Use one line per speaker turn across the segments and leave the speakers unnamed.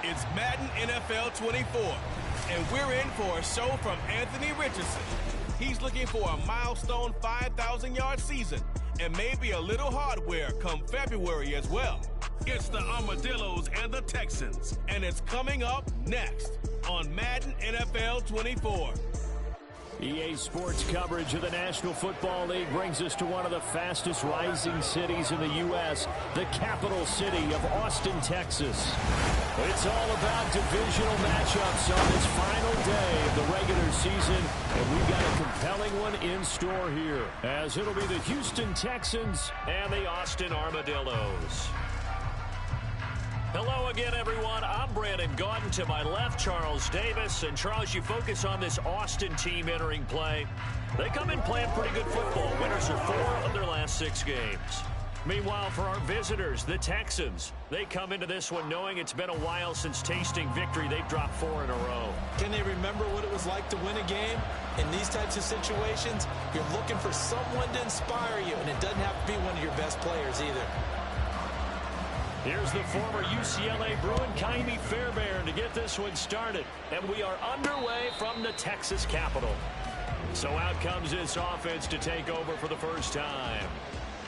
It's Madden NFL 24, and we're in for a show from Anthony Richardson. He's looking for a milestone 5,000-yard season and maybe a little hardware come February as well. It's the Armadillos and the Texans, and it's coming up next on Madden NFL 24.
EA Sports coverage of the National Football League brings us to one of the fastest rising cities in the U.S., the capital city of Austin, Texas. It's all about divisional matchups on this final day of the regular season, and we've got a compelling one in store here, as it'll be the Houston Texans and the Austin Armadillos. Hello again, everyone. I'm Brandon Gaudin. To my left, Charles Davis. And, Charles, you focus on this Austin team entering play. They come in playing pretty good football. Winners of 4 of their last 6 games. Meanwhile, for our visitors, the Texans, they come into this one knowing it's been a while since tasting victory. They've dropped 4 in a row.
Can they remember what it was like to win a game? In these types of situations, you're looking for someone to inspire you, and it doesn't have to be one of your best players either.
Here's the former UCLA Bruin, Kaimi Fairbairn, to get this one started. And we are underway from the Texas Capitol. So out comes this offense to take over for the first time.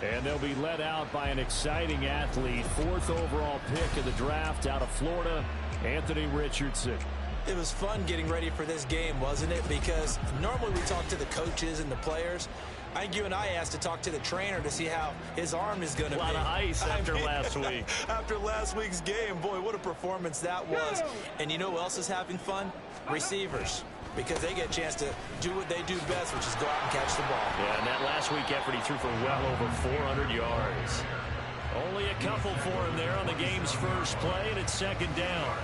And they'll be led out by an exciting athlete, 4th overall pick in the draft out of Florida, Anthony Richardson.
It was fun getting ready for this game, wasn't it? Because normally we talk to the coaches and the players. I think you and I asked to talk to the trainer to see how his arm is going to be.
A lot of ice after last week.
After last week's game, boy, what a performance that was. And you know who else is having fun? Receivers. Because they get a chance to do what they do best, which is go out and catch the ball.
Yeah, and that last week effort, he threw for well over 400 yards. Only a couple for him there on the game's first play, and it's second down.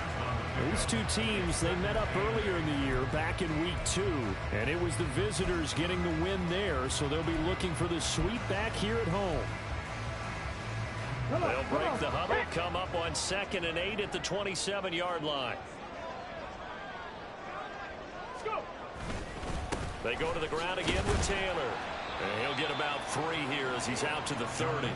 These two teams, they met up earlier in the year, back in week 2, and it was the visitors getting the win there, so they'll be looking for the sweep back here at home. They'll break the huddle, come up on 2nd and 8 at the 27-yard line. They go to the ground again with Taylor. And he'll get about 3 here as he's out to the 30.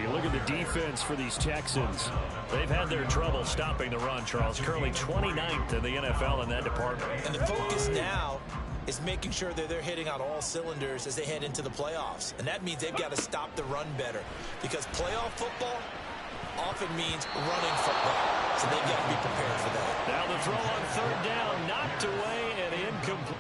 You look at the defense for these Texans. They've had their trouble stopping the run, Charles. Currently 29th in the NFL in that department.
And the focus now is making sure that they're hitting on all cylinders as they head into the playoffs. And that means they've got to stop the run better. Because playoff football often means running football. So they've got to be prepared for that.
Now the throw on 3rd down, knocked away and incomplete.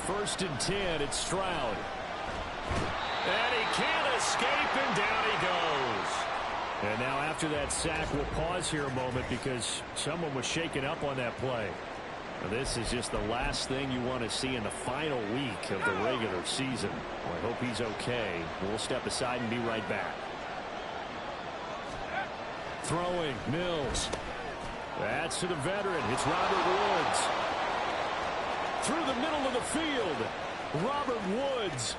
First and 10, it's Stroud. And he can't escape, and down he goes. And now after that sack, we'll pause here a moment because someone was shaken up on that play. Now, this is just the last thing you want to see in the final week of the regular season. Well, I hope he's okay. We'll step aside and be right back. Throwing, Mills. That's to the veteran. It's Robert Woods. Through the middle of the field, Robert Woods.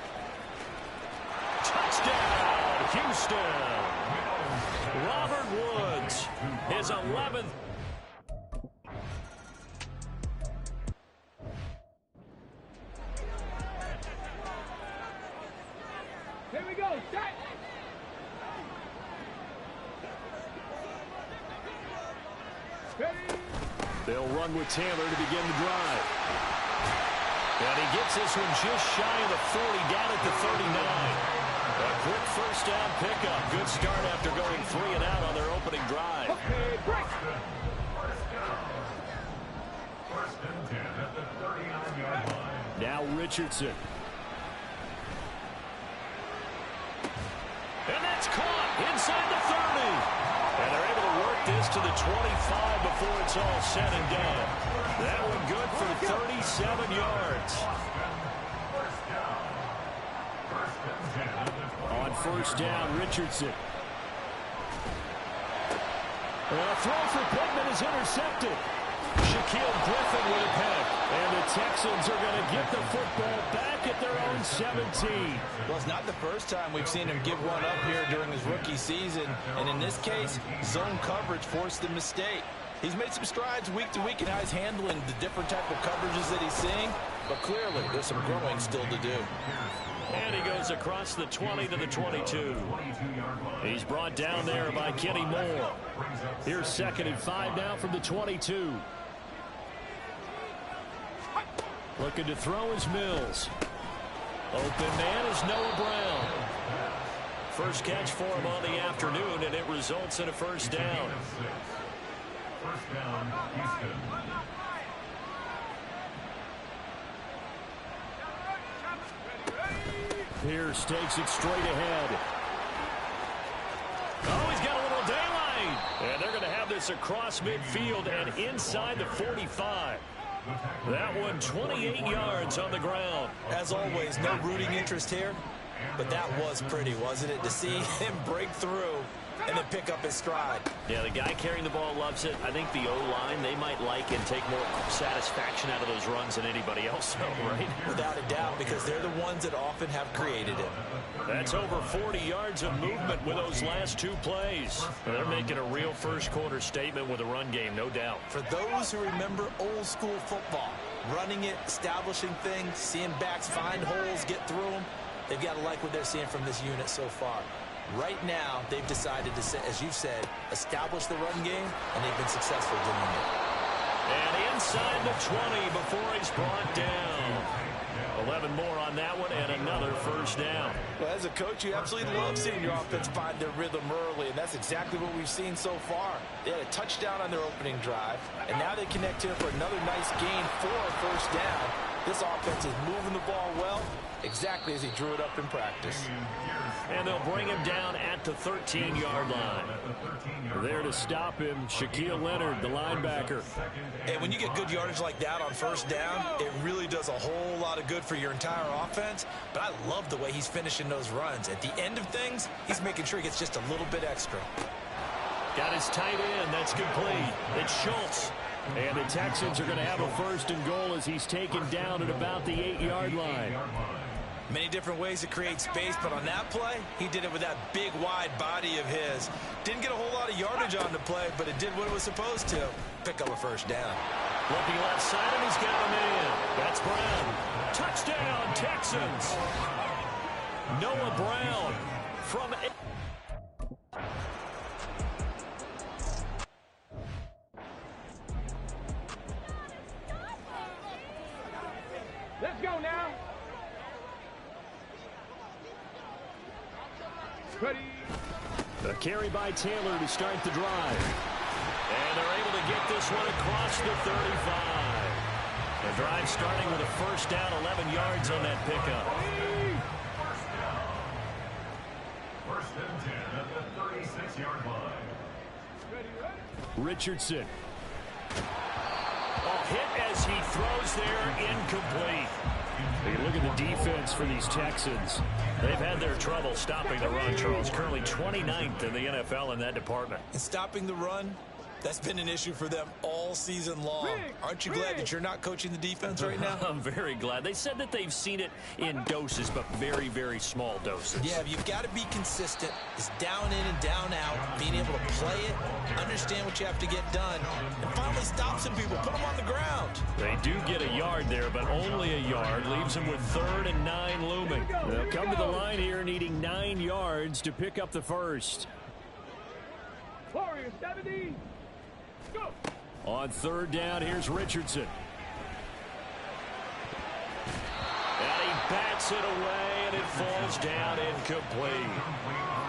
Touchdown, Houston. Robert Woods, his 11th.
Here we go, set.
They'll run with Taylor to begin the drive. And he gets this one just shy of the 40, down at the 39. A quick first down pickup. Good start after going 3 and out on their opening drive.
Okay, break.
First and 10 at the 39-yard line.
Now Richardson. And that's caught inside the 30. And they're able to work this to the 25 before it's all said and done. That one good for 37 yards. On first down, Richardson. A throw for Pittman is intercepted. Shaquille Griffin with a pick. And the Texans are going to get the football back at their own 17.
Well, it's not the first time we've seen him give one up here during his rookie season. And in this case, zone coverage forced the mistake. He's made some strides week to week in how he's handling the different type of coverages that he's seeing, but clearly there's some growing still to do.
And he goes across the 20 to the 22. He's brought down there by Kenny Moore. Here's 2nd and 5 now from the 22. Looking to throw is Mills. Open man is Noah Brown. First catch for him on the afternoon, and it results in a first down.
First down, Houston.
Pierce takes it straight ahead. Oh, he's got a little daylight. And they're going to have this across midfield and inside the 45. That one 28 yards on the ground.
As always, no rooting interest here, but that was pretty, wasn't it? To see him break through and then pick up his stride.
Yeah, the guy carrying the ball loves it. I think the O-line, they might like and take more satisfaction out of those runs than anybody else, though, right?
Without a doubt, because they're the ones that often have created it.
That's over 40 yards of movement with those last 2 plays. They're making a real first-quarter statement with a run game, no doubt.
For those who remember old-school football, running it, establishing things, seeing backs find holes, get through them, they've got to like what they're seeing from this unit so far. Right now, they've decided to, as you've said, establish the run game, and they've been successful doing it.
And inside the 20 before he's brought down. 11 more on that one, and another first down.
Well, as a coach, you absolutely love seeing your offense find their rhythm early, and that's exactly what we've seen so far. They had a touchdown on their opening drive, and now they connect here for another nice gain for a first down. This offense is moving the ball well, exactly as he drew it up in practice.
And they'll bring him down at the 13-yard line. There to stop him, Shaquille Leonard, the linebacker.
And when you get good yardage like that on first down, it really does a whole lot of good for your entire offense. But I love the way he's finishing those runs. At the end of things, he's making sure he gets just a little bit extra.
Got his tight end. That's complete. It's Schultz. And the Texans are going to have a first and goal as he's taken down at about the 8-yard line.
Many different ways to create space, but on that play, he did it with that big, wide body of his. Didn't get a whole lot of yardage on the play, but it did what it was supposed to. Pick up a first down.
Looking left side, and he's got a man. That's Brown. Touchdown, Texans. Noah Brown from...
Let's go now. Ready.
A carry by Taylor to start the drive. And they're able to get this one across the 35. The drive starting with a first down, 11 yards on that pickup.
First and 10 at the 36-yard line.
Richardson. A hit as he throws there, incomplete. Hey, look at the defense for these Texans. They've had their trouble stopping the run, Charles. Currently 29th in the NFL in that department.
And stopping the run, that's been an issue for them all season long. Aren't you glad that you're not coaching the defense right now?
I'm very glad. They said that they've seen it in doses, but very, very small doses.
Yeah, you've got to be consistent. It's down in and down out, being able to play it, understand what you have to get done, and finally stop some people, put them on the ground.
They do get a yard there, but only a yard. Leaves them with 3rd and 9 looming. They'll come to the line here needing 9 yards to pick up the first.
Warriors 70. Go.
On 3rd down, here's Richardson. And he bats it away, and it falls down incomplete.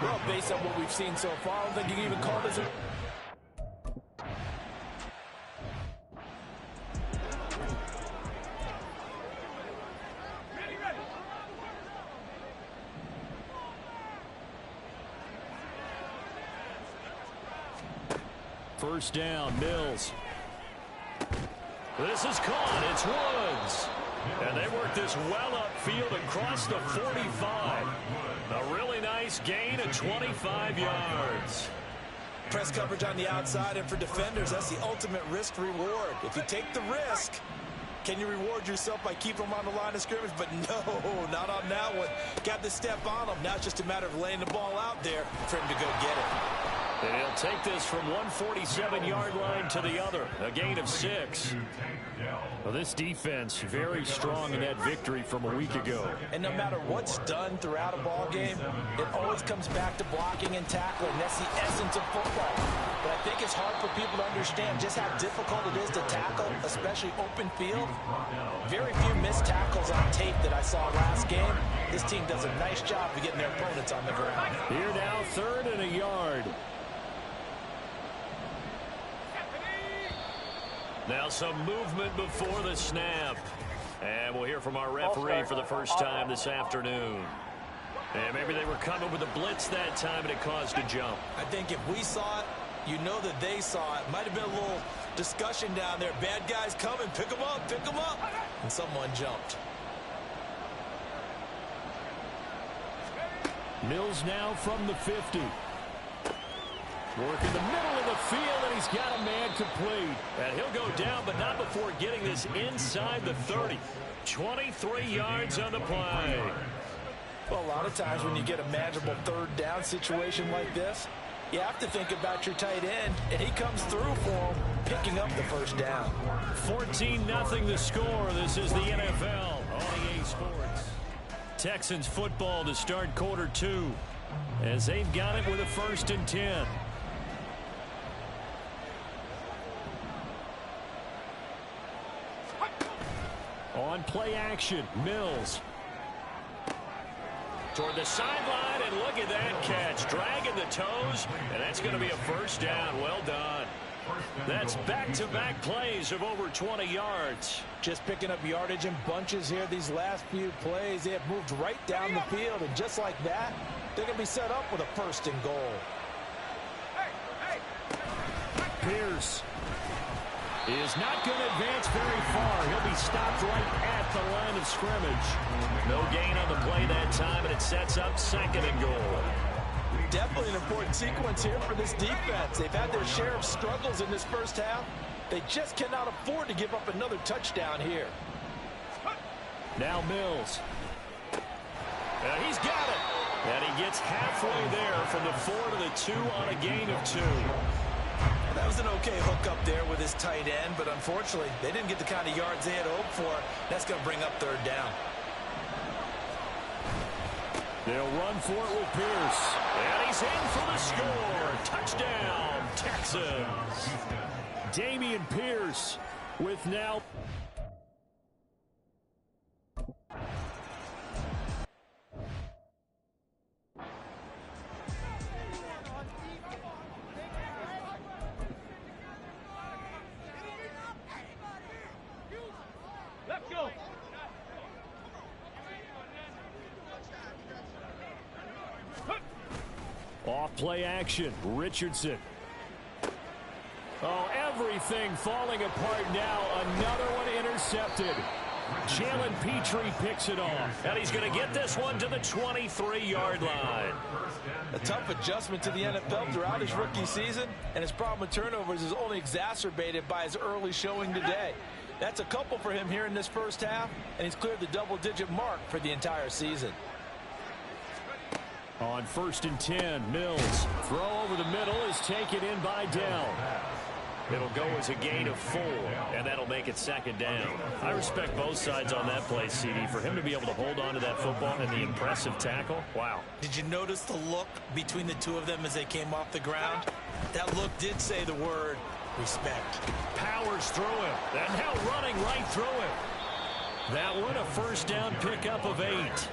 Well, based on what we've seen so far, I don't think you can even call this a...
First down, Mills. This is caught. It's Woods. And they work this well upfield across the 45. A really nice gain of 25 yards.
Press coverage on the outside, and for defenders, that's the ultimate risk-reward. If you take the risk, can you reward yourself by keeping them on the line of scrimmage? But no, not on that one. Got the step on them. Now it's just a matter of laying the ball out there for him to go get it.
And he'll take this from 147-yard line to the other. A gain of 6. Well, this defense very strong in that victory from a week ago.
And no matter what's done throughout a ball game, it always comes back to blocking and tackling. That's the essence of football. But I think it's hard for people to understand just how difficult it is to tackle, especially open field. Very few missed tackles on tape that I saw last game. This team does a nice job of getting their opponents on the ground.
Here now, 3rd and a yard. Now some movement before the snap. And we'll hear from our referee for the first time this afternoon. And maybe they were coming with a blitz that time and it caused a jump.
I think if we saw it, you know that they saw it. Might have been a little discussion down there. Bad guys coming. Pick them up. Pick them up. And someone jumped.
Mills now from the 50. Work in the middle of the field, and he's got a man complete. And he'll go down, but not before getting this inside the 30. 23 yards on the play.
Well, a lot of times when you get a manageable 3rd down situation like this, you have to think about your tight end, and he comes through for him, picking up the 1st down.
14-0 the score. This is the NFL on EA Sports. Texans football to start quarter 2, as they've got it with a 1st and 10. On play action, Mills. Toward the sideline, and look at that catch. Dragging the toes, and that's going to be a 1st down. Well done. That's back-to-back plays of over 20 yards.
Just picking up yardage in bunches here these last few plays. They have moved right down the field, and just like that, they're going to be set up with a 1st and goal.
Pierce is not going to advance very far. He'll be stopped right at the line of scrimmage. No gain on the play that time, and it sets up 2nd and goal.
Definitely an important sequence here for this defense. They've had their share of struggles in this 1st half. They just cannot afford to give up another touchdown here.
Now Mills. And he's got it. And he gets halfway there from the 4 to the 2 on a gain of 2.
That was an okay hook up there with his tight end, but unfortunately, they didn't get the kind of yards they had hoped for. That's going to bring up 3rd down.
They'll run for it with Pierce. And he's in for the score. Touchdown, Texans. Dameon Pierce with now...
Let's go.
Off play action, Richardson. Oh, everything falling apart now. Another one intercepted. Jalen Petrie picks it off. And he's going to get this one to the 23-yard line.
A tough adjustment to the NFL throughout his rookie season, and his problem with turnovers is only exacerbated by his early showing today. That's a couple for him here in this 1st half, and he's cleared the double-digit mark for the entire season.
On 1st and 10, Mills. Throw over the middle is taken in by Dell. It'll go as a gain of 4, and that'll make it 2nd down. I respect both sides on that play, CD. For him to be able to hold on to that football and the impressive tackle, wow.
Did you notice the look between the two of them as they came off the ground? That look did say the word respect.
Powers through him, and now running right through him. That one a 1st down pickup of 8.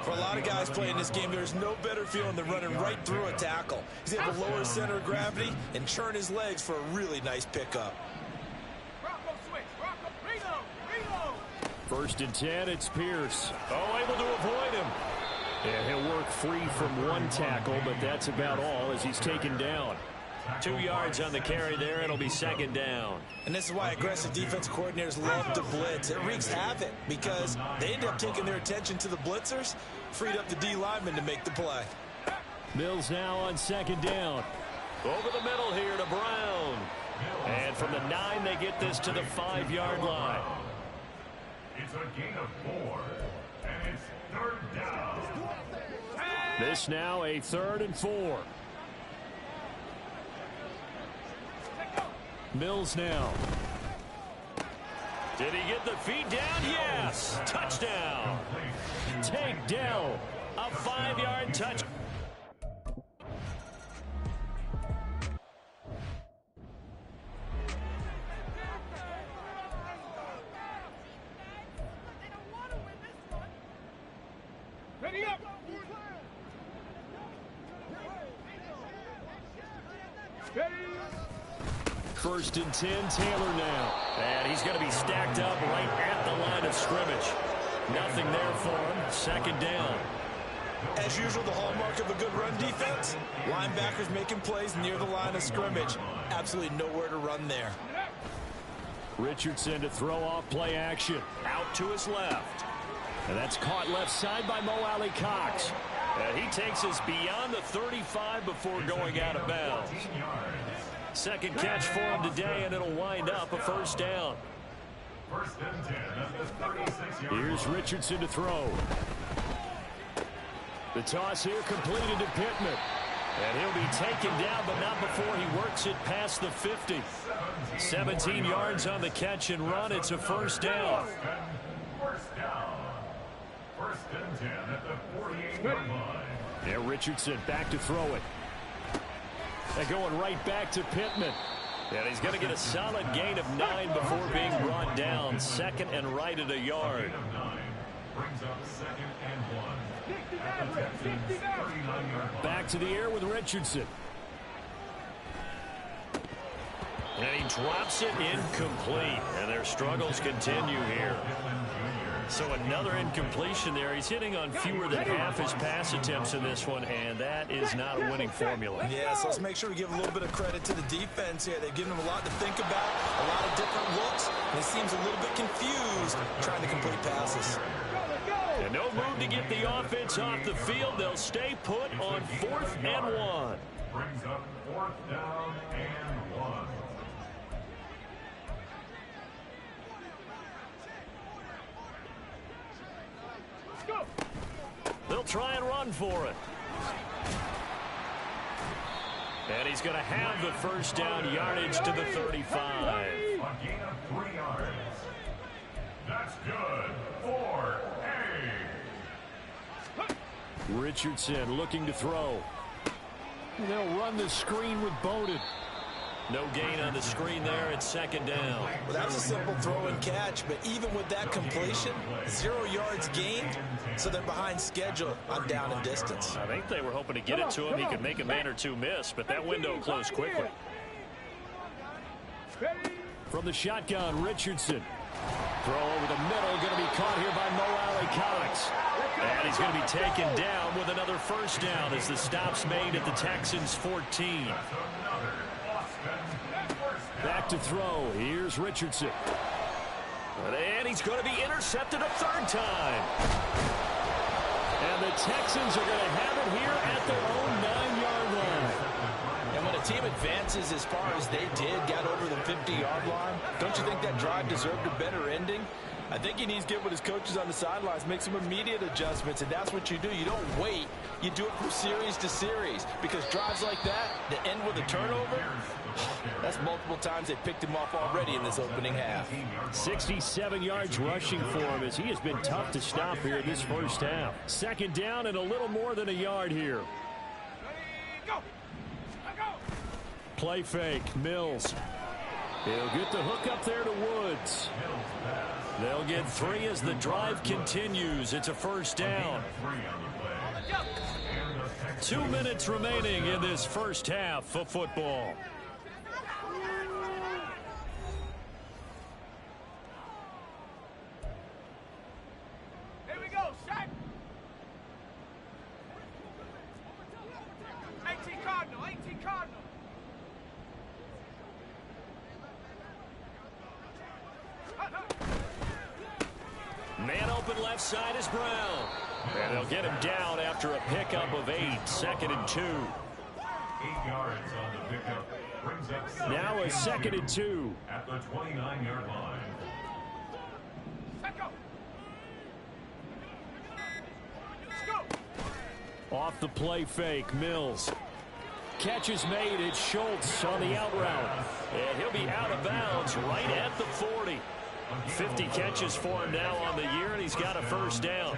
For a lot of guys playing this game, there's no better feeling than running right through a tackle. He's able to lower his center of gravity and churn his legs for a really nice pickup.
Rocco switch. Rocco. Reload.
1st and 10, it's Pierce. Oh, able to avoid him. Yeah, he'll work free from one tackle, but that's about all as he's taken down. 2 yards on the carry there. It'll be 2nd down.
And this is why aggressive defense coordinators love to blitz. It wreaks havoc because they end up taking their attention to the blitzers, freed up the D lineman to make the play.
Mills now on 2nd down. Over the middle here to Brown. And from the 9, they get this to the 5-yard line.
It's a gain of 4, and it's 3rd down.
This now a 3rd and 4. Mills now.
Did he get the feet down? Yes. Touchdown.
Take Dell.
A 5-yard touch.
Ready up. Ready.
1st and 10, Taylor now.
And he's going to be stacked up right at the line of scrimmage. Nothing there for him. 2nd down.
As usual, the hallmark of a good run defense, linebackers making plays near the line of scrimmage. Absolutely nowhere to run there.
Richardson to throw off play action.
Out to his left.
And that's caught left side by Mo Alley Cox.
And he takes us beyond the 35 before going out of bounds. 2nd catch for him today, and it'll wind up a 1st down.
1st and 10 at the 36-yard line.
Here's Richardson to throw. The toss here completed to Pittman.
And he'll be taken down, but not before he works it past the 50. 17 yards on the catch and run. It's a 1st down.
1st down. 1st and 10 at the 48-yard line.
Yeah, Richardson back to throw it. And going right back to Pittman.
And he's going to get a solid gain of 9 before being brought down. 2nd and right at a yard.
Brings up 2nd and 1. At the Texans' 39-yard line.
Back to the air with Richardson.
And he drops it incomplete. And their struggles continue here. So another incompletion there. He's hitting on fewer than half his pass attempts in this one, and that is not a winning formula.
Yeah, so let's make sure we give a little bit of credit to the defense here. They've given him a lot to think about, a lot of different looks, and he seems a little bit confused trying to complete passes.
And no move to get the offense off the field. They'll stay put on 4th and 1.
Brings up 4th down and 1.
They'll try and run for it. And he's going to have the 1st down, yardage to the 35.
A gain of 3 yards. That's good for A.
Richardson looking to throw. They'll run the screen with Bowden.
No gain on the screen there. It's 2nd down.
Well, that was a simple throw and catch, but even with that completion, 0 yards gained, so they're behind schedule on down and distance.
I think they were hoping to get it to him. He could make a man or two miss, but that window closed quickly.
From the shotgun, Richardson. Throw over the middle, going to be caught here by Mo Alley Cox.
And he's going to be taken down with another 1st down as the stop's made at the Texans' 14.
Back to throw. Here's Richardson.
And he's going to be intercepted a 3rd time.
And the Texans are going to have it here at their own 9-yard line.
And when a team advances as far as they did, got over the 50-yard line, don't you think that drive deserved a better ending? I think he needs to get with his coaches on the sidelines, make some immediate adjustments, and that's what you do. You don't wait. You do it from series to series, because drives like that end with a turnover, that's multiple times they picked him off already in this opening half.
67 yards rushing for him as he has been tough to stop here this 1st half. 2nd down and a little more than a yard here. Play fake. Mills. He'll get the hook up there to Woods.
They'll get 3 as the drive continues. It's a 1st down. 2 minutes remaining in this 1st half of football.
Here we go, set. 18 Cardinal, 18 Cardinal.
Man open left side is Brown. And they'll get him down after a pickup of 8. 2nd and 2.
8 yards on the pickup. Brings up
Now a 2nd and 2.
at the 29-yard line.
Let's go. Let's go.
Off the play fake. Mills. catch is made. It's Schultz on the out route.
And he'll be out of bounds right at the 40. 50 catches for him now on the year, and he's got a first down.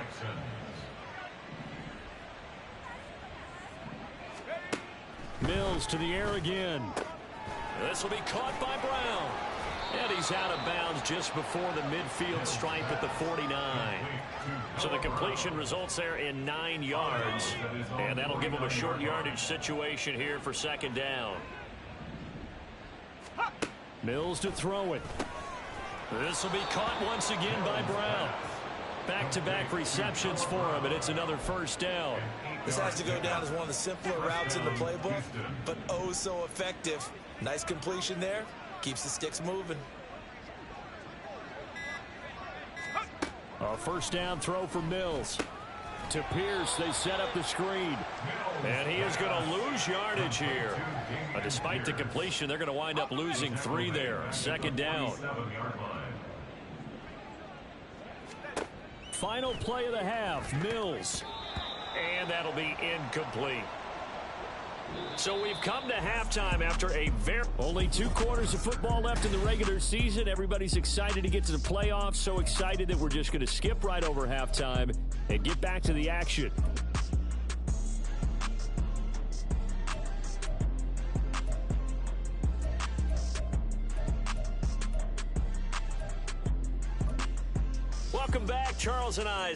Mills to the air again.
This will be caught by Brown. And he's out of bounds just before the midfield stripe at the 49. So the completion results there in 9 yards. And that'll give him a short yardage situation here for second down.
Mills to throw it.
This will be caught once again by Brown. Back-to-back receptions for him, and it's another first down.
This has to go down as one of the simpler routes in the playbook, but oh so effective. Nice completion there. Keeps the sticks moving.
A first down throw for Mills. To Pierce, they set up the screen.
And he is going to lose yardage here. Despite the completion, they're going to wind up losing 3 there. Second down.
Final play of the half, Mills.
And that'll be incomplete. So we've come to halftime after a
Only 2 quarters of football left in the regular season. Everybody's excited to get to the playoffs. So excited that we're just going to skip right over halftime and get back to the action.
Welcome back, Charles and I.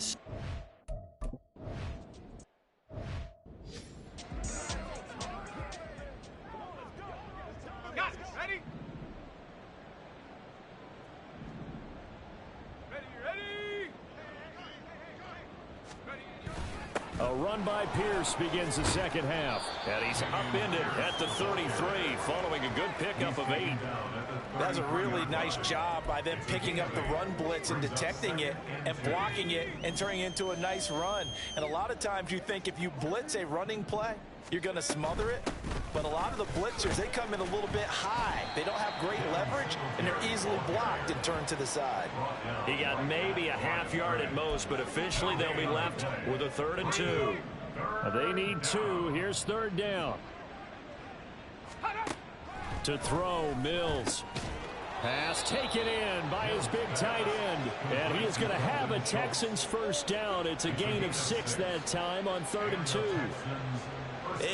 Got it. Ready? Ready?
A run by Pierce begins the second half.
And he's upended at the 33 following a good pickup of 8.
That's a really nice job by them picking up the run blitz and detecting it and blocking it and turning it into a nice run. And a lot of times you think if you blitz a running play, you're going to smother it. But a lot of the blitzers, they come in a little bit high. They don't have great leverage, and they're easily blocked and turned to the side.
He got maybe a half yard at most, but officially they'll be left with a 3rd and 2.
They need 2. Here's 3rd down. To throw, Mills. Pass taken in by his big tight end. And he is going to have a Texans first down. It's a gain of 6 that time on 3rd and 2.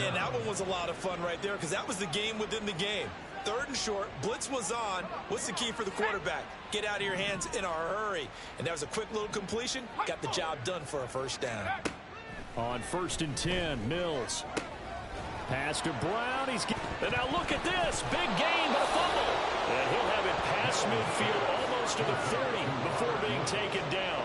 And that one was a lot of fun right there because that was the game within the game. 3rd and short, blitz was on. What's the key for the quarterback? Get out of your hands in a hurry. And that was a quick little completion. Got the job done for a first down.
On 1st and 10, Mills. Pass to Brown.
And now look at this. Big gain, but a fumble. And he'll have it past midfield almost to the 30 before being taken down.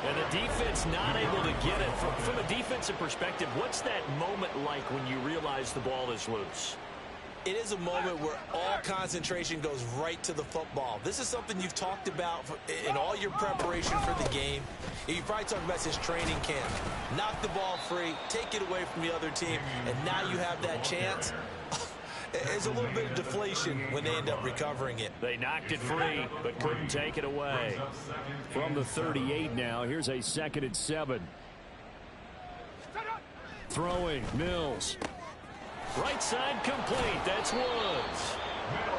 And the defense not able to get it. From a defensive perspective, what's that moment like when you realize the ball is loose?
It is a moment where all concentration goes right to the football. This is something you've talked about in all your preparation for the game. You probably talked about since training camp. Knock the ball free, take it away from the other team, and now you have that chance. There's a little bit of deflation when they end up recovering it.
They knocked it free, but couldn't take it away.
From the 38 now, here's a 2nd and 7. Throwing, Mills.
Right side complete. That's Woods.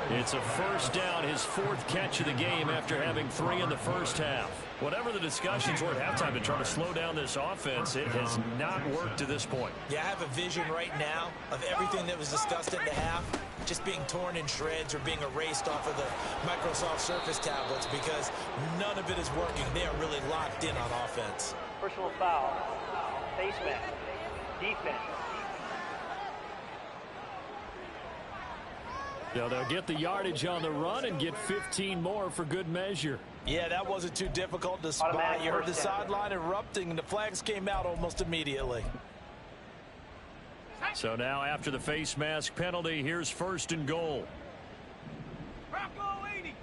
It's a first down, his 4th catch of the game after having 3 in the first half. Whatever the discussions were at halftime to try to slow down this offense, it has not worked to this point.
Yeah, I have a vision right now of everything that was discussed at the half just being torn in shreds or being erased off of the Microsoft Surface tablets because none of it is working. They are really locked in on offense.
Personal foul, face mask, defense.
They'll get the yardage on the run and get 15 more for good measure.
Yeah, that wasn't too difficult to spot. You heard the sideline erupting, and the flags came out almost immediately.
So now after the face mask penalty, here's 1st and goal.
Rocco 80.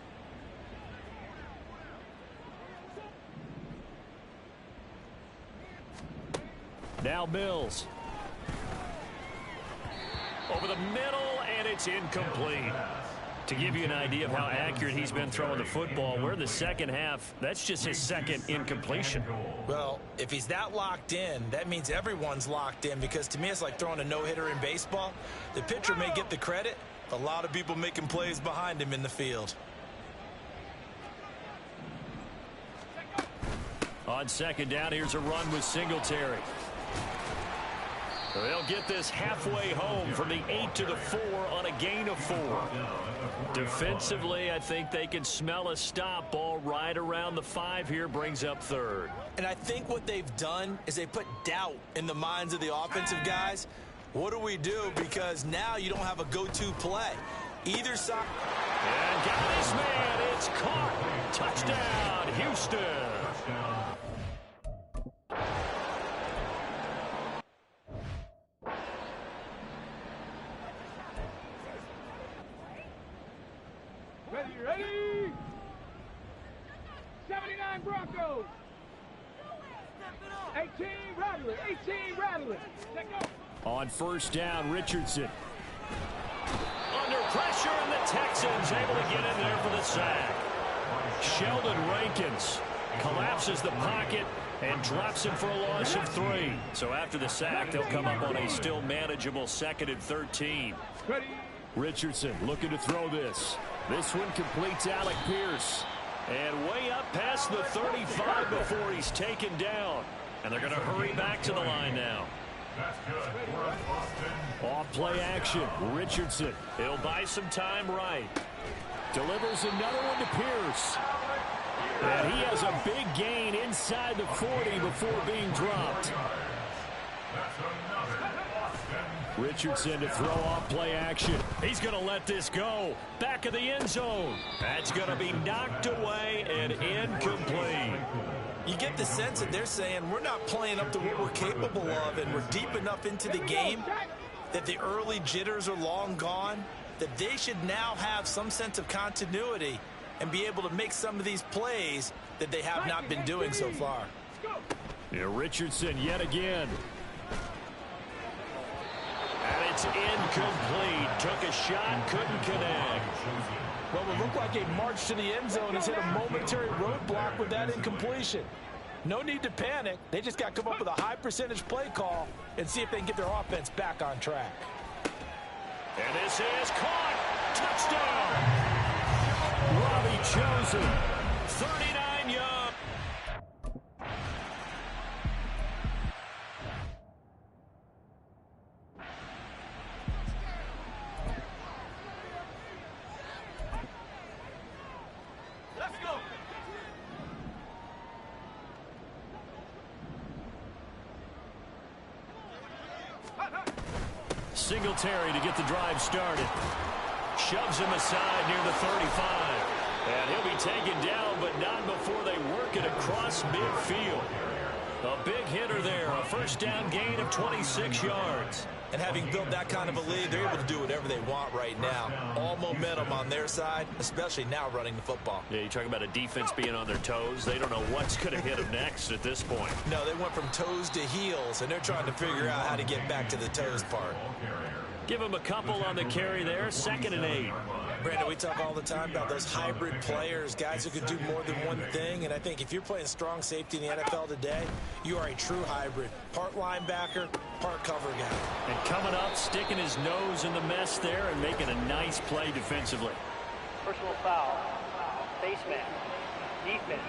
Now Mills.
Over the middle, and it's incomplete. To give you an idea of how accurate he's been throwing the football, we're in the second half. That's just his second incompletion.
Well, if he's that locked in, that means everyone's locked in, because to me it's like throwing a no-hitter in baseball. The pitcher may get the credit, a lot of people making plays behind him in the field.
On second down, here's a run with Singletary. They'll get this halfway home from the 8 to the 4 on a gain of 4. Defensively, I think they can smell a stop. Ball right around the 5 here, brings up third.
And I think what they've done is they put doubt in the minds of the offensive guys. What do we do? Because now you don't have a go-to play. Either side.
And got his man. It's caught. Touchdown, Houston.
Ready? 79 Broncos. 18 rattling. Let go.
On first down, Richardson.
Under pressure, and the Texans able to get in there for the sack. Sheldon Rankins collapses the pocket and drops him for a loss of 3. So after the sack, they'll come up on a still manageable 2nd and 13.
Ready?
Richardson looking to throw this. This one completes Alec Pierce.
And way up past the 35 before he's taken down. And they're going to hurry back to the line now.
That's good.
Off play action. Richardson.
He'll buy some time right.
Delivers another one to Pierce. And he has a big gain inside the 40 before being dropped. Richardson to throw off play action.
He's going to let this go. Back of the end zone. That's going to be knocked away and incomplete.
You get the sense that they're saying we're not playing up to what we're capable of, and we're deep enough into the game that the early jitters are long gone, that they should now have some sense of continuity and be able to make some of these plays that they have not been doing so far.
Yeah, Richardson yet again.
And it's incomplete. Took a shot, couldn't connect.
Well, it looked like a march to the end zone has hit a momentary roadblock with that incompletion. No need to panic. They just got to come up with a high percentage play call and see if they can get their offense back on track.
And this is caught. Touchdown.
Robbie Chosen.
39 yards. Singletary to get the drive started. Shoves him aside near the 35. And he'll be taken down, but not before they work it across midfield. A big hitter there. A first down gain of 26 yards. And having built that kind of a lead, they're able to do whatever they want right now. All momentum on their side, especially now running the football. Yeah, you talk about a defense being on their toes. They don't know what's going to hit them next at this point.
No, they went from toes to heels, and they're trying to figure out how to get back to the toes part.
Give them a couple on the carry there. 2nd and 8.
Brandon, we talk all the time about those hybrid players, guys who can do more than one thing. And I think if you're playing strong safety in the NFL today, you are a true hybrid. Part linebacker, part cover guy.
And coming up, sticking his nose in the mess there and making a nice play defensively.
Personal foul. Face mask. Defense.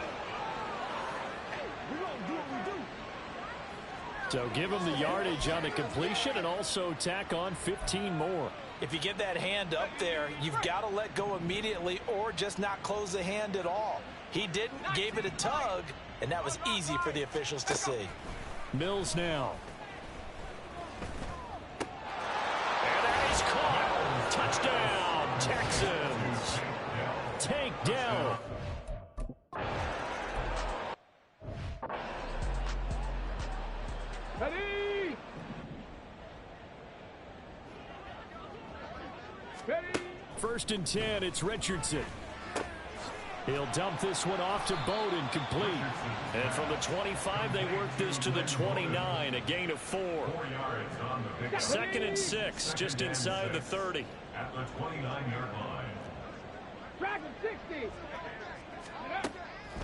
So give him the yardage on the completion and also tack on 15 more.
If you get that hand up there, you've got to let go immediately or just not close the hand at all. He didn't, gave it a tug, and that was easy for the officials to see.
Mills now.
And that is caught. Touchdown, Texans.
Take down.
Ready?
First and 10, it's Richardson. He'll dump this one off to Bowden, complete.
And from the 25, they work this to the 29, a gain of 4.
4 yards on the
2nd and 6, just inside the 30.
at the 29-yard line.
Track him, 60.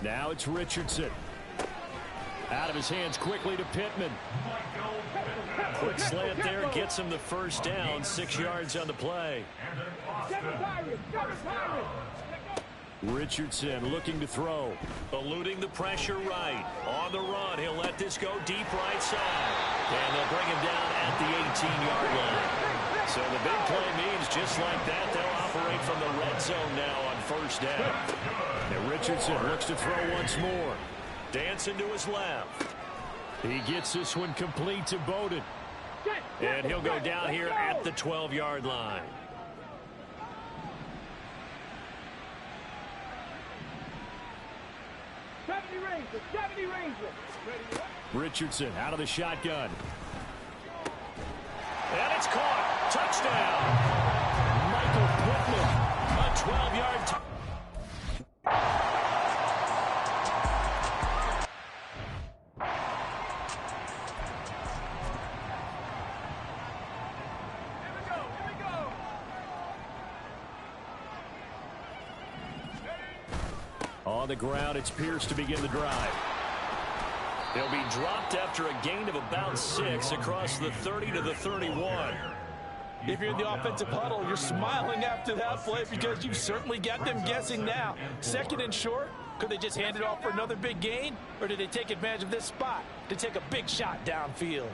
Now it's Richardson. Out of his hands quickly to Pittman.
Quick slant there, gets him the first down, 6 yards on the play.
Richardson looking to throw.
Eluding the pressure right. On the run, he'll let this go deep right side. And they'll bring him down at the 18-yard line. So the big play means just like that, they'll operate from the red zone now on first down.
And Richardson looks to throw once more.
Dancing to his left.
He gets this one complete to Bowden.
And he'll go down here at the 12-yard line.
Richardson out of the shotgun.
And it's caught. Touchdown.
Michael Pittman.
A 12-yard touchdown.
On the ground, it's Pierce to begin the drive.
He'll be dropped after a gain of about 6 across the 30 to the 31.
If you're in the offensive huddle, you're smiling after that play because you've certainly got them guessing now. 2nd and short, could they just hand it off for another big gain? Or did they take advantage of this spot to take a big shot downfield?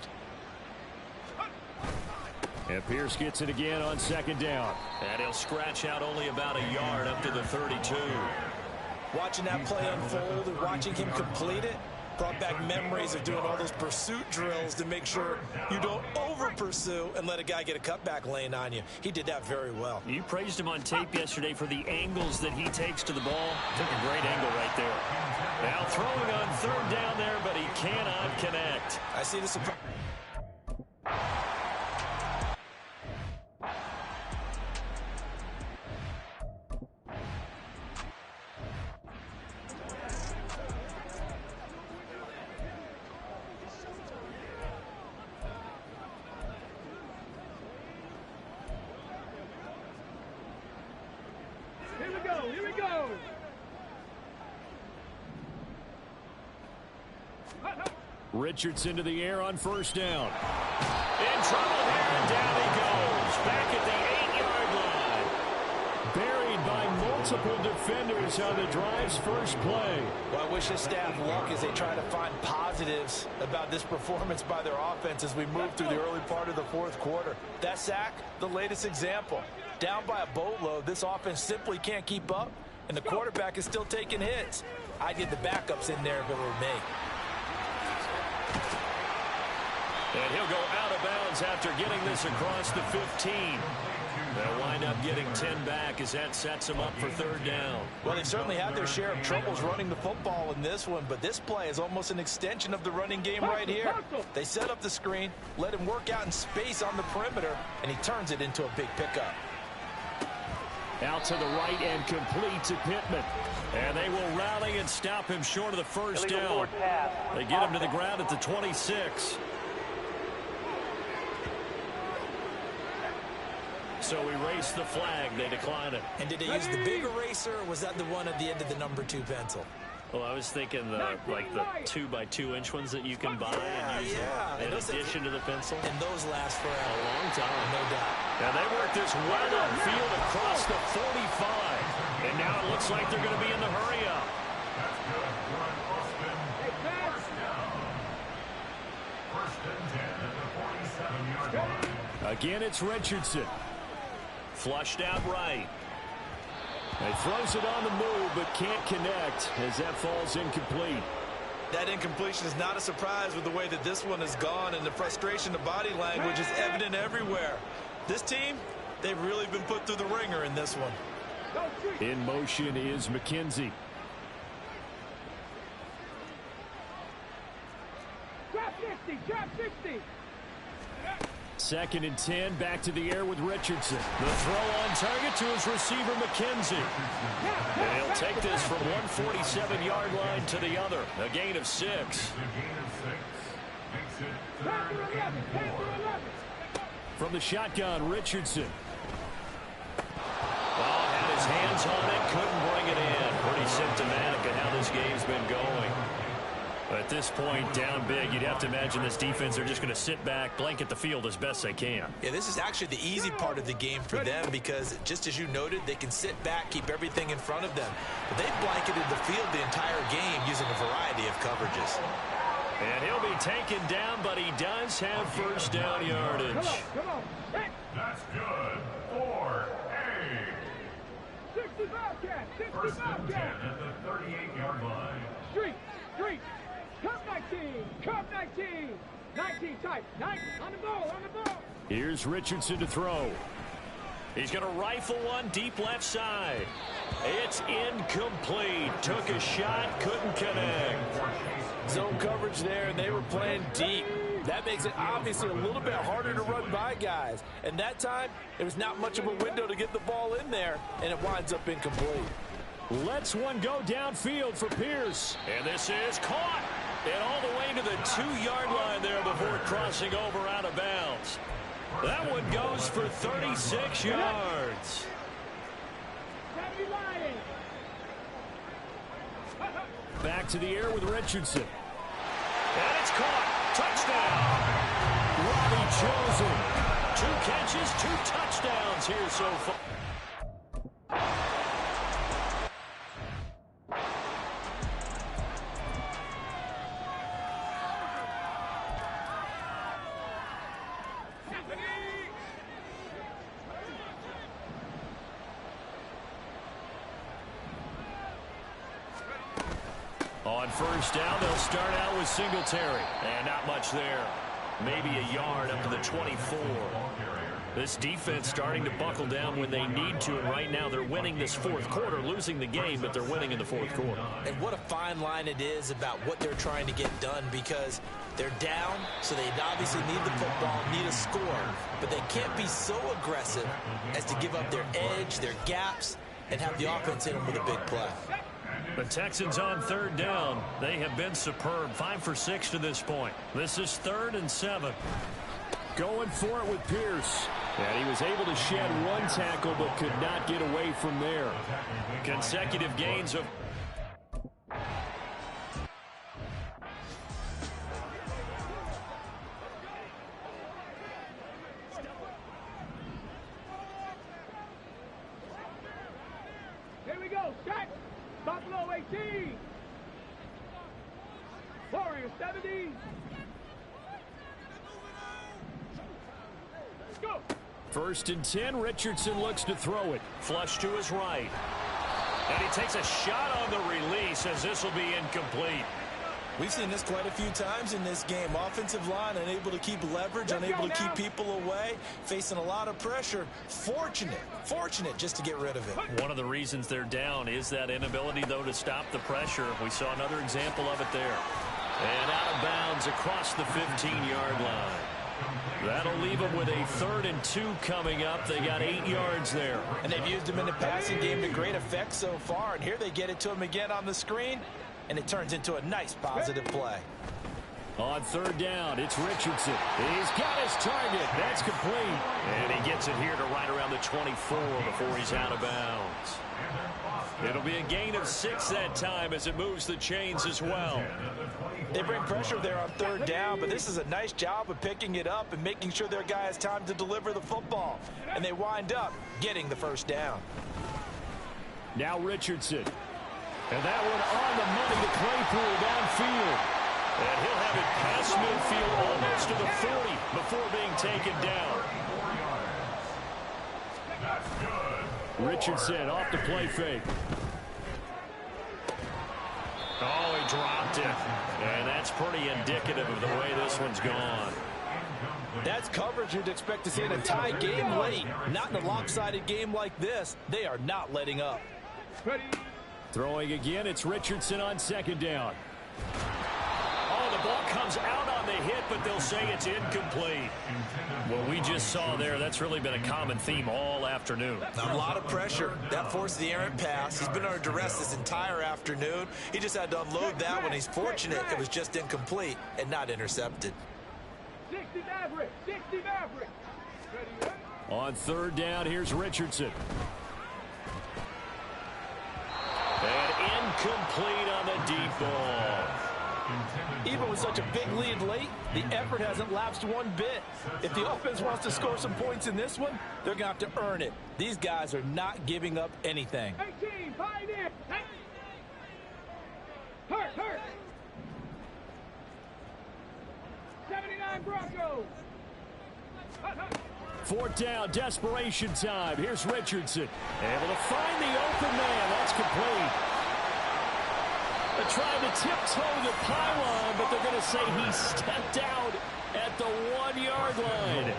And Pierce gets it again on 2nd down.
And he'll scratch out only about a yard up to the 32.
Watching that play unfold and watching him complete it brought back memories of doing all those pursuit drills to make sure you don't over-pursue and let a guy get a cutback lane on you. He did that very well.
You praised him on tape yesterday for the angles that he takes to the ball. Took a great angle right there. Now throwing on 3rd down there, but he cannot connect.
I see this.
Here we go.
Richardson to the air on 1st down.
In trouble here, and down he goes. Back at the 8-yard line.
Buried by multiple defenders on the drive's first play.
Well, I wish his staff luck as they try to find positives about this performance by their offense as we move through the early part of the 4th quarter. That sack, the latest example. Down by a boatload, this offense simply can't keep up, and the quarterback is still taking hits. I'd get the backups in there if it were me.
And he'll go out of bounds after getting this across the 15. They'll wind up getting 10 back as that sets them up for 3rd down.
Well, they certainly had their share of troubles running the football in this one, but this play is almost an extension of the running game right here. They set up the screen, let him work out in space on the perimeter, and he turns it into a big pickup.
Out to the right and complete to Pittman.
And they will rally and stop him short of the 1st down. They get him to the ground at the 26. So we race the flag. They decline it.
And did they use the big eraser, or was that the one at the end of the number 2 pencil?
Well, I was thinking the 2x2-inch ones that you can buy and use in addition to the pencil.
And those last for
a long time.
No doubt.
And they work this well upfield across the 45. And now it looks like they're going to be in the hurry-up.
Again, it's Richardson.
Flushed out right.
He throws it on the move, but can't connect as that falls incomplete.
That incompletion is not a surprise with the way that this one has gone, and the frustration, the body language is evident everywhere. This team, they've really been put through the ringer in this one.
In motion is McKenzie.
Drop 60, drop 60.
2nd and 10, back to the air with Richardson.
The throw on target to his receiver, McKenzie. And he'll take this from 147-yard line to the other. A gain of 6.
From the shotgun, Richardson.
Oh, had his hands on it, couldn't bring it in. Pretty symptomatic of how this game's been going. At this point, down big, you'd have to imagine this defense are just going to sit back, blanket the field as best they can.
Yeah, this is actually the easy part of the game for them because, just as you noted, they can sit back, keep everything in front of them. But they've blanketed the field the entire game using a variety of coverages.
And he'll be taken down, but he does have first down yardage.
Come on.
That's good for A.
65 cat.
First
65
and 10
cat.
at the 38-yard line.
Street. Cup 19. 19 tight. 19 on the ball.
Here's Richardson to throw.
He's going to rifle one deep left side. It's incomplete. Took a shot, couldn't connect.
Zone coverage there, and they were playing deep. That makes it obviously a little bit harder to run by guys. And that time, there was not much of a window to get the ball in there, and it winds up incomplete.
Lets one go downfield for Pierce.
And this is caught. And all the way to the 2-yard line there before crossing over out of bounds. That one goes for 36 yards.
Back to the air with Richardson.
And it's caught. Touchdown. Robbie Chosen. 2 catches, 2 touchdowns here so far. On first down, they'll start out with Singletary. And not much there. Maybe a yard up to the 24. This defense starting to buckle down when they need to, and right now they're winning this fourth quarter, losing the game, but they're winning in the fourth quarter.
And what a fine line it is about what they're trying to get done, because they're down, so they obviously need the football, need a score, but they can't be so aggressive as to give up their edge, their gaps, and have the offense hit them with a big play.
The Texans on third down. They have been superb. 5 for 6 to this point. This is 3rd and 7.
Going for it with Pierce. And he was able to shed 1 tackle but could not get away from there.
Consecutive gains of...
Here we go. Set. Buffalo 18. Warriors 70. Go.
1st and 10. Richardson looks to throw it.
Flush to his right. And he takes a shot on the release as this will be incomplete.
We've seen this quite a few times in this game. Offensive line unable to keep leverage, unable to keep people away, facing a lot of pressure. Fortunate just to get rid of it.
One of the reasons they're down is that inability, though, to stop the pressure. We saw another example of it there. And out of bounds across the 15-yard line. That'll leave them with a 3rd and 2 coming up. They got 8 yards there.
And they've used him in the passing game to great effect so far. And here they get it to him again on the screen. And it turns into a nice positive play.
On 3rd down, it's Richardson. He's got his target. That's complete.
And he gets it here to right around the 24 before he's out of bounds. It'll be a gain of 6 that time as it moves the chains as well.
They bring pressure there on 3rd down, but this is a nice job of picking it up and making sure their guy has time to deliver the football. And they wind up getting the 1st down.
Now Richardson. And that one on the money to Claypool downfield.
And he'll have it past midfield almost to the 40 before being taken down.
Richardson off the play fake.
Oh, he dropped it. And that's pretty indicative of the way this one's gone.
That's coverage you'd expect to see in a tie game late. Not in a lopsided game like this. They are not letting up.
Ready.
Throwing again, it's Richardson on 2nd down.
Oh, the ball comes out on the hit, but they'll say it's incomplete. What we just saw there, that's really been a common theme all afternoon.
A lot of pressure. That forced the errant pass. He's been under duress this entire afternoon. He just had to unload that when he's fortunate it was just incomplete and not intercepted.
60 Maverick. 60 Maverick. Ready.
On 3rd down, here's Richardson.
And incomplete on the deep ball.
Even with such a big lead late, the effort hasn't lapsed one bit. If the offense wants to score some points in this one, they're going to have to earn it. These guys are not giving up anything.
18, find it. Hurt. 79 Broncos.
Fourth down, desperation time. Here's Richardson. Able to find the open man. That's complete. They're trying to tiptoe the pylon, but they're going to say he stepped out at the 1-yard line.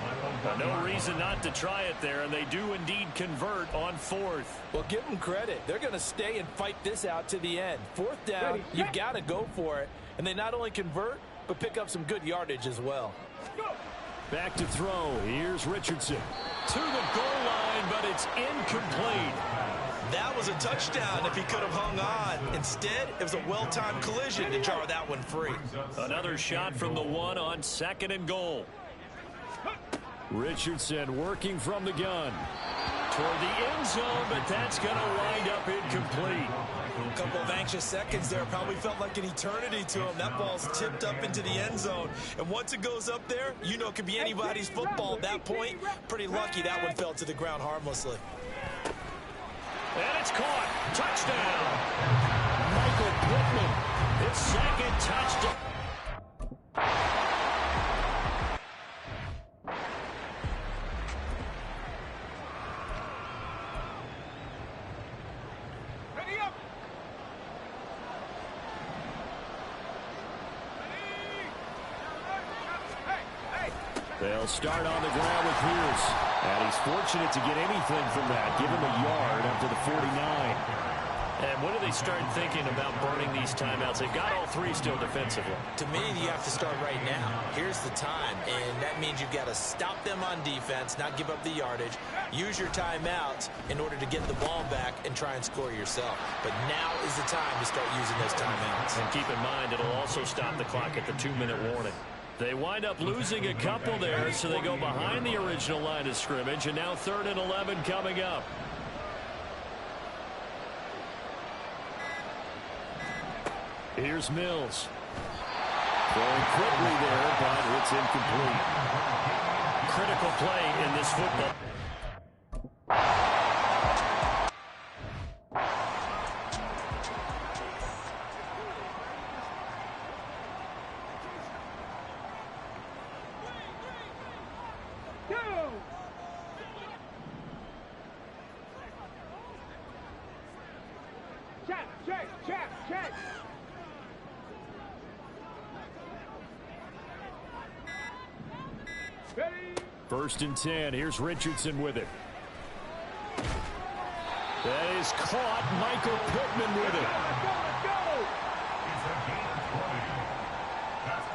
No reason not to try it there, and they do indeed convert on fourth.
Well, give them credit. They're going to stay and fight this out to the end. Fourth down, you've got to go for it. And they not only convert, but pick up some good yardage as well.
Back to throw. Here's Richardson.
To the goal line, but it's incomplete.
That was a touchdown if he could have hung on. Instead, it was a well-timed collision to jar that one free.
Another shot from the 1 on 2nd and goal.
Richardson working from the gun.
Toward the end zone, but that's going to wind up incomplete.
A couple of anxious seconds there. Probably felt like an eternity to him. That ball's tipped up into the end zone. And once it goes up there, you know it could be anybody's football at that point. Pretty lucky that one fell to the ground harmlessly.
And it's caught. Touchdown.
Michael Pittman.
His 2nd touchdown.
Ready up. Hey.
They'll start on the ground with Pierce. And he's fortunate to get anything from that. Give him a yard up to the 49.
And when do they start thinking about burning these timeouts? They've got all 3 still defensively.
To me, you have to start right now. Here's the time, and that means you've got to stop them on defense, not give up the yardage. Use your timeouts in order to get the ball back and try and score yourself. But now is the time to start using those timeouts.
And keep in mind, it'll also stop the clock at the 2-minute warning. They wind up losing a couple there, so they go behind the original line of scrimmage, and now 3rd and 11 coming up.
Here's Mills. Going quickly there, but it's incomplete.
Critical play in this football.
Check.
1st and 10. Here's Richardson with it. That is caught. Michael Pittman with it.
Let's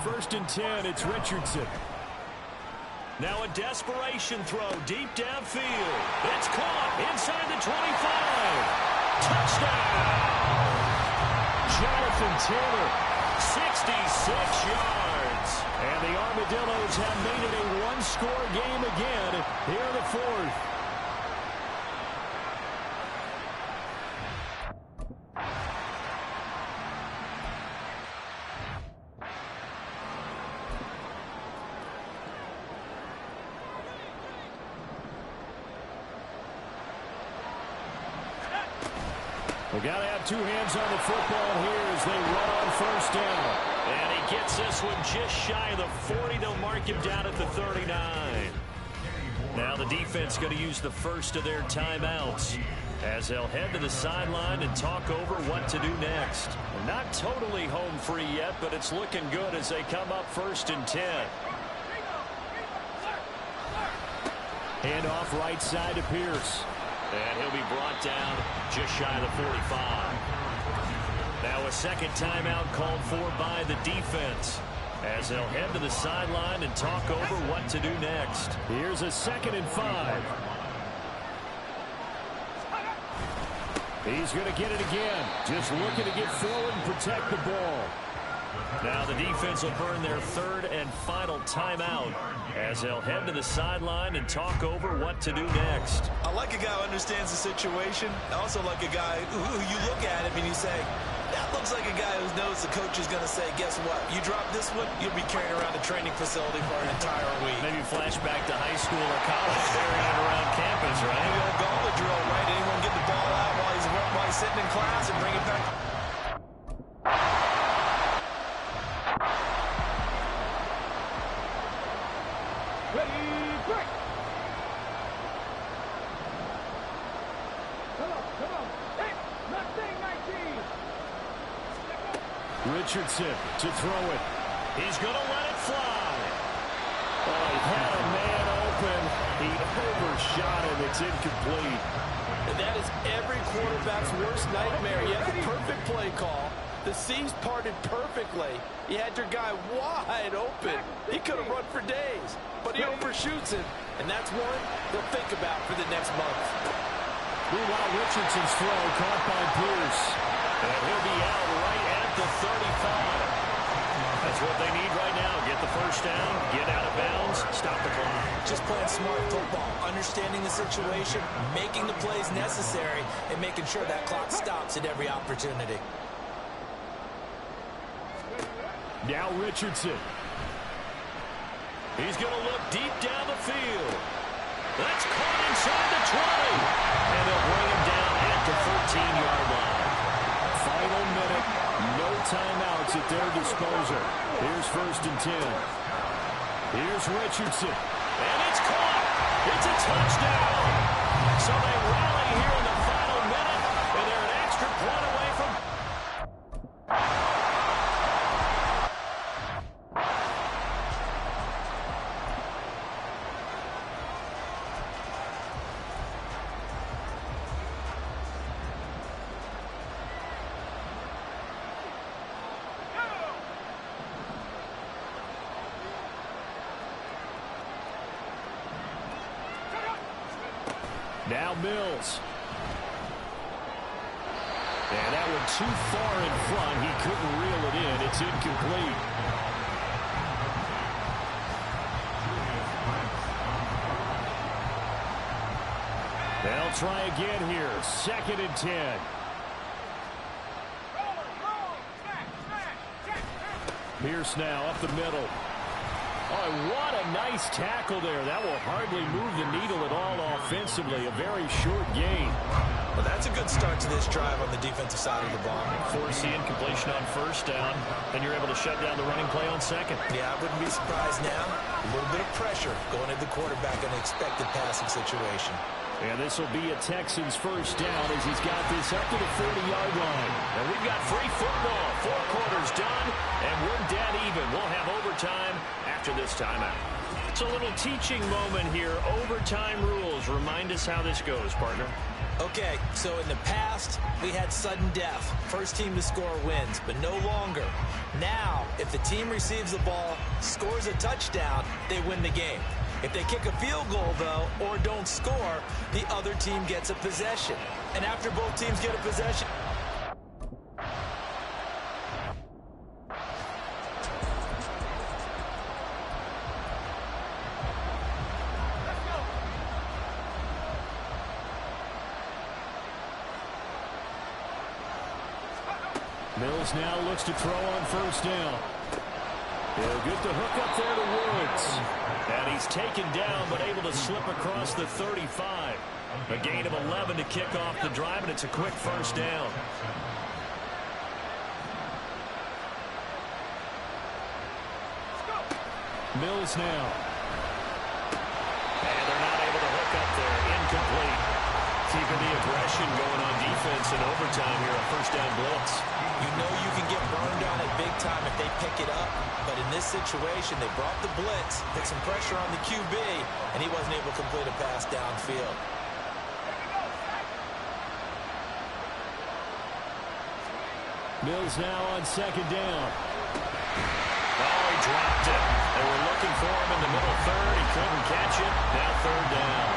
go.
1st and 10. It's Richardson.
Now a desperation throw deep downfield. It's caught inside the 25. Touchdown!
Jonathan Taylor.
66 yards.
And the Armadillos have made it a one-score game again here in the 4th. We got to have 2 hands on the football here as they run on 1st down.
And he gets this one just shy of the 40. They'll mark him down at the 39. Now the defense going to use the first of their timeouts as they'll head to the sideline and talk over what to do next. Not totally home free yet, but it's looking good as they come up 1st and 10.
Hand off right side to Pierce.
And he'll be brought down just shy of the 45. Now a 2nd timeout called for by the defense as they'll head to the sideline and talk over what to do next.
Here's a 2nd and 5. He's going to get it again. Just looking to get forward and protect the ball.
Now the defense will burn their third and final timeout as they'll head to the sideline and talk over what to do next.
I like a guy who understands the situation. I also like a guy who you look at him and you say, that looks like a guy who knows the coach is going to say, guess what? You drop this one, you'll be carrying around a training facility for an entire week.
Maybe flashback to high school or college, carrying it around campus, right?
Maybe old gauntlet drill, right? Anyone get the ball out while he's sitting in class and bring it back.
Ready, break. Come on. Hey, not saying 19.
Richardson to throw it.
He's going to let it fly.
Oh, he had a man open. He overshot him. It's incomplete.
And that is every quarterback's worst nightmare. You have the perfect play call. The seams parted perfectly. You had your guy wide open. He could have run for days, but he overshoots him. And that's one he'll think about for the next month.
Meanwhile, Richardson's throw caught by Pierce.
And he'll be out right at the 35. That's what they need right now. Get the first down, get out of bounds, stop the clock.
Just playing smart football, understanding the situation, making the plays necessary, and making sure that clock stops at every opportunity.
Now Richardson.
He's going to look deep down the field. That's caught inside the 20. And they'll bring him down at the 14-yard line.
Final minute. No timeouts at their disposal. Here's 1st and 10. Here's Richardson.
And it's caught. It's a touchdown. So they rally here in the final minute, and they're an extra point away from...
Now Mills. And that one too far in front. He couldn't reel it in. It's incomplete. They'll try again here. 2nd and 10. Pierce now up the middle. Oh, what a nice tackle there. That will hardly move the needle at all offensively. A very short gain.
Well, that's a good start to this drive on the defensive side of the ball.
Force the incompletion on 1st down, then you're able to shut down the running play on 2nd.
Yeah, I wouldn't be surprised now. A little bit of pressure going at the quarterback in an expected passing situation.
And this will be a Texans 1st down as he's got this up to the 40-yard line.
And we've got free football. 4 quarters done, and we're dead even. We'll have overtime after this timeout. It's a little teaching moment here. Overtime rules. Remind us how this goes, partner.
Okay, so in the past, we had sudden death. First team to score wins, but no longer. Now, if the team receives the ball, scores a touchdown, they win the game. If they kick a field goal, though, or don't score, the other team gets a possession. And after both teams get a possession...
Mills now looks to throw on 1st down. He'll get the hook up there to Woods. And he's taken down, but able to slip across the 35. A gain of 11 to kick off the drive, and it's a quick 1st down. Mills now.
And they're not able to hook up there. Incomplete. Keeping the aggression going on defense in overtime here, a 1st down blitz.
You know you can get burned on it big time if they pick it up. But in this situation, they brought the blitz, put some pressure on the QB, and he wasn't able to complete a pass downfield.
Mills now on 2nd down.
Oh, he dropped it. They were looking for him in the middle 3rd. He couldn't catch it. Now 3rd down.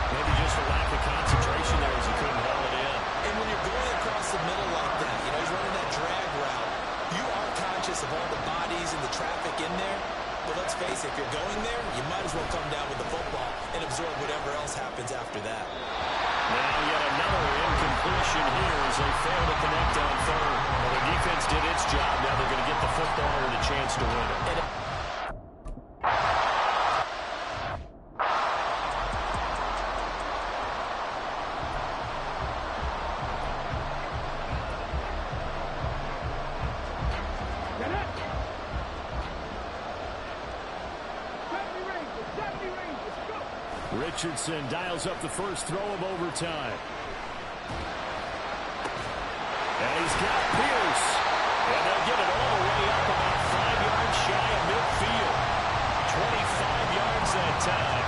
Maybe just for lack of concentration there as he couldn't haul it in.
And when you're going across the middle like that, you know, he's running that drag route, you are conscious conscious of all the bodies and the traffic in there. But let's face it, if you're going there, you might as well come down with the football and absorb whatever else happens after that.
Now yet another incompletion here as they fail to connect on third. Well, the defense did its job. Now they're going to get the football and a chance to win it.
Richardson dials up the first throw of overtime. And he's got Pierce. And they'll get it all the way up about 5 yards shy of midfield. 25 yards that time.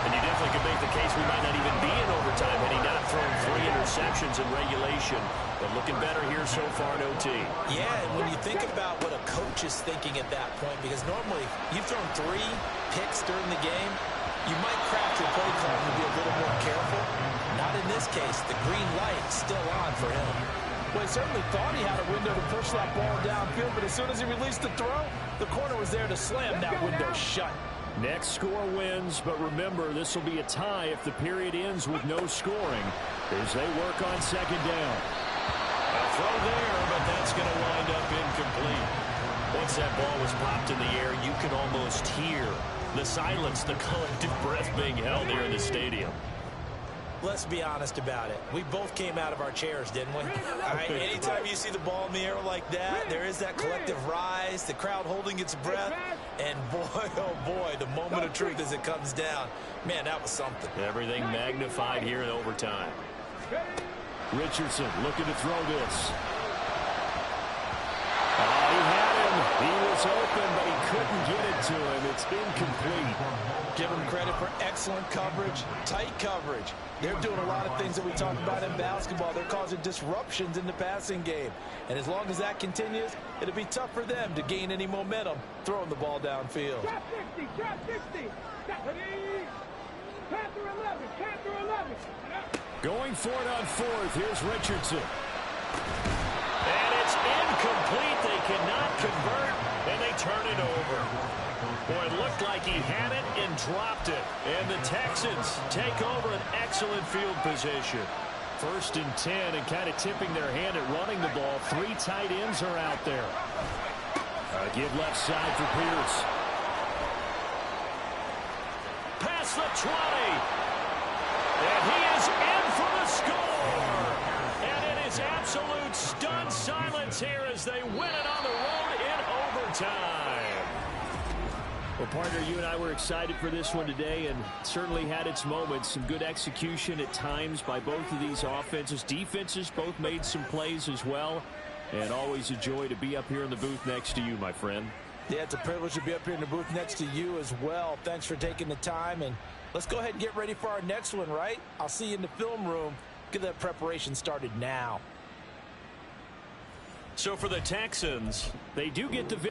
And you definitely could make the case we might not even be in overtime had he not thrown 3 interceptions in regulation. But looking better here so far in OT.
Yeah, and when you think about what a coach is thinking at that point, because normally you've thrown 3 picks during the game, you might craft your play call and be a little more careful. Not in this case. The green light still on for him.
Well, he certainly thought he had a window to push that ball downfield, but as soon as he released the throw, the corner was there to slam that window shut.
Next score wins, but remember, this will be a tie if the period ends with no scoring as they work on second down.
A throw there, but that's going to wind up incomplete. Once that ball was popped in the air, you can almost hear the silence, the collective breath being held here in the stadium.
Let's be honest about it. We both came out of our chairs, didn't we? All right, anytime you see the ball in the air like that, there is that collective rise, the crowd holding its breath, and boy, oh boy, the moment of truth as it comes down. Man, that was something.
Everything magnified here in overtime.
Richardson looking to throw this. He had him. He was open, but he couldn't get it to him. It's incomplete.
Give him credit for excellent coverage, tight coverage. They're doing a lot of things that we talk about in basketball. They're causing disruptions in the passing game. And as long as that continues, it'll be tough for them to gain any momentum throwing the ball downfield.
Trap 60, trap 60. Panther 11, Panther 11.
Going for it on fourth. Here's Richardson.
And it's incomplete. They cannot convert, and they turn it over. Boy, it looked like he had it and dropped it. And the Texans take over an excellent field position. 1st and 10, and kind of tipping their hand at running the ball. 3 tight ends are out there. Give left side for Pierce. Past the 20. And he is in for the score. And it is absolute stunned silence here as they win it on the road in overtime.
Well, partner, you and I were excited for this one today, and certainly had its moments. Some good execution at times by both of these offenses. Defenses both made some plays as well. And always a joy to be up here in the booth next to you, my friend.
Yeah, it's a privilege to be up here in the booth next to you as well. Thanks for taking the time, and let's go ahead and get ready for our next one, right? I'll see you in the film room. Get that preparation started now.
So for the Texans,
They do get the